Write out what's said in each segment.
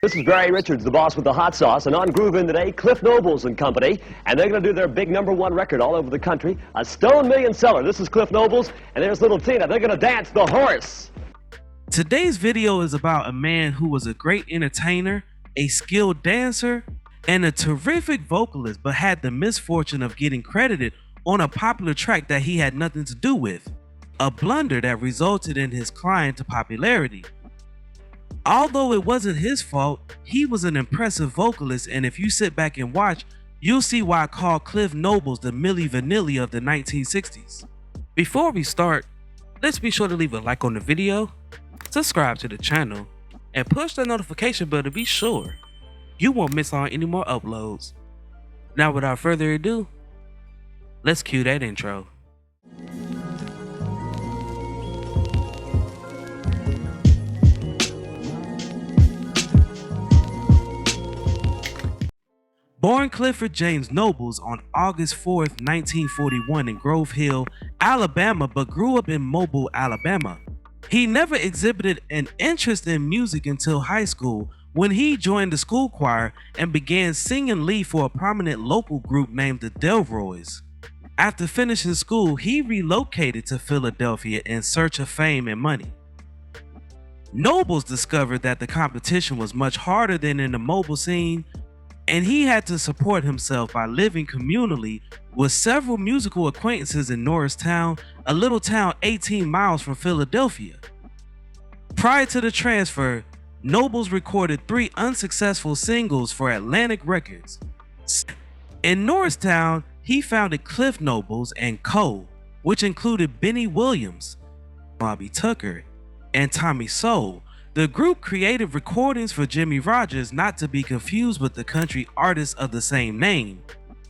This is Barry Richards, the boss with the hot sauce, and on Groove In today, Cliff Nobles and Company, and they're going to do their big #1 record all over the country, a stone million seller. This is Cliff Nobles, and there's little Tina. They're going to dance the horse. Today's video is about a man who was a great entertainer, a skilled dancer, and a terrific vocalist, but had the misfortune of getting credited on a popular track that he had nothing to do with. A blunder that resulted in his climb to popularity. Although it wasn't his fault, he was an impressive vocalist, and if you sit back and watch, you'll see why I call Cliff Nobles the Milli Vanilli of the 1960s. Before we start, let's be sure to leave a like on the video, subscribe to the channel, and push the notification bell to be sure you won't miss on any more uploads. Now without further ado, let's cue that intro. Born Clifford James Nobles on August 4th, 1941 in Grove Hill, Alabama, but grew up in Mobile, Alabama. He never exhibited an interest in music until high school when he joined the school choir and began singing lead for a prominent local group named the Delroys. After finishing school, he relocated to Philadelphia in search of fame and money. Nobles discovered that the competition was much harder than in the Mobile scene, and he had to support himself by living communally with several musical acquaintances in Norristown, a little town 18 miles from Philadelphia. Prior to the transfer, Nobles recorded 3 unsuccessful singles for Atlantic Records. In Norristown, he founded Cliff Nobles & Co., which included Benny Williams, Bobby Tucker, and Tommy Soul. The group created recordings for Jimmy Rogers, not to be confused with the country artist of the same name.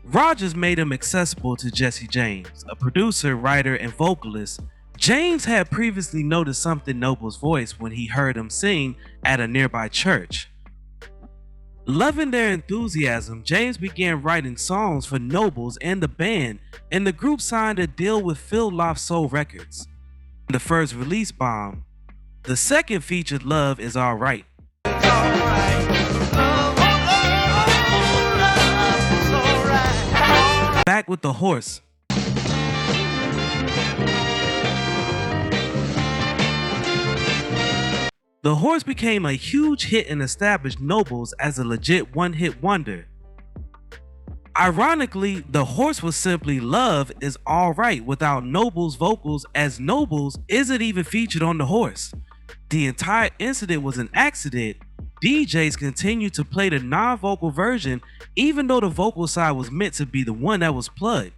Rogers made him accessible to Jesse James, a producer, writer, and vocalist. James had previously noticed something in Nobles' voice when he heard him sing at a nearby church. Loving their enthusiasm, James began writing songs for Nobles and the band, and the group signed a deal with Phil Loft Soul Records. The first release bombed. The second featured Love Is Alright. Back with the Horse. The Horse became a huge hit and established Nobles as a legit one-hit wonder. Ironically, The Horse was simply Love Is Alright without Nobles' vocals, as Nobles isn't even featured on The Horse. The entire incident was an accident. DJs continued to play the non-vocal version even though the vocal side was meant to be the one that was plugged.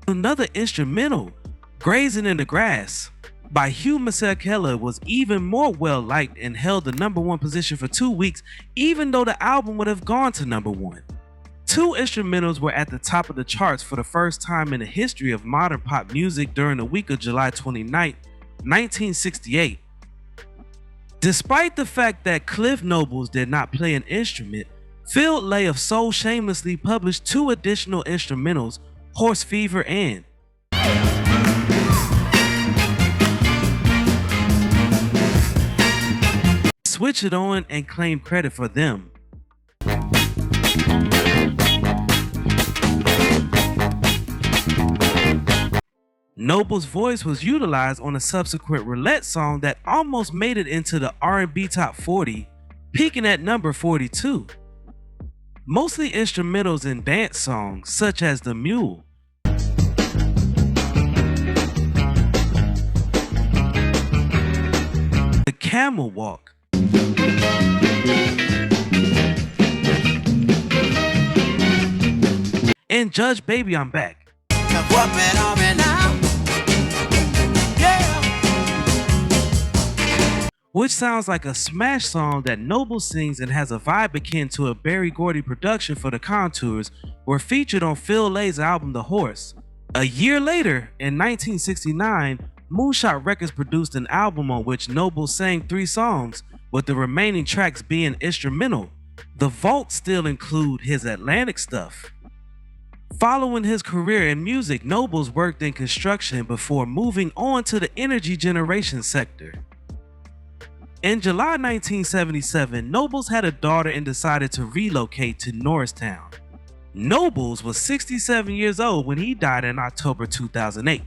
Another instrumental, Grazing in the Grass, by Hugh Masekela, was even more well liked and held the #1 position for 2 weeks, even though the album would have gone to #1. 2 instrumentals were at the top of the charts for the first time in the history of modern pop music during the week of July 29, 1968. Despite the fact that Cliff Nobles did not play an instrument, Phil Lay of Soul shamelessly published 2 additional instrumentals, Horse Fever and Switch It On, and claimed credit for them. Nobles' voice was utilized on a subsequent Roulette song that almost made it into the R&B Top 40, peaking at number 42. Mostly instrumentals and dance songs such as The Mule, The Camel Walk, and Judge Baby I'm Back. Which sounds like a smash song that Noble sings and has a vibe akin to a Berry Gordy production for The Contours, were featured on Phil Lay's album The Horse. A year later, in 1969, Moonshot Records produced an album on which Noble sang 3 songs, with the remaining tracks being instrumental. The vaults still include his Atlantic stuff. Following his career in music, Nobles worked in construction before moving on to the energy generation sector. In July 1977, Nobles had a daughter and decided to relocate to Norristown. Nobles was 67 years old when he died in October 2008.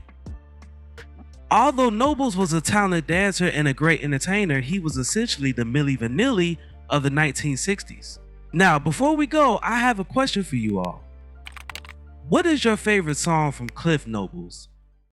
Although Nobles was a talented dancer and a great entertainer, he was essentially the Milli Vanilli of the 1960s. Now, before we go, I have a question for you all. What is your favorite song from Cliff Nobles?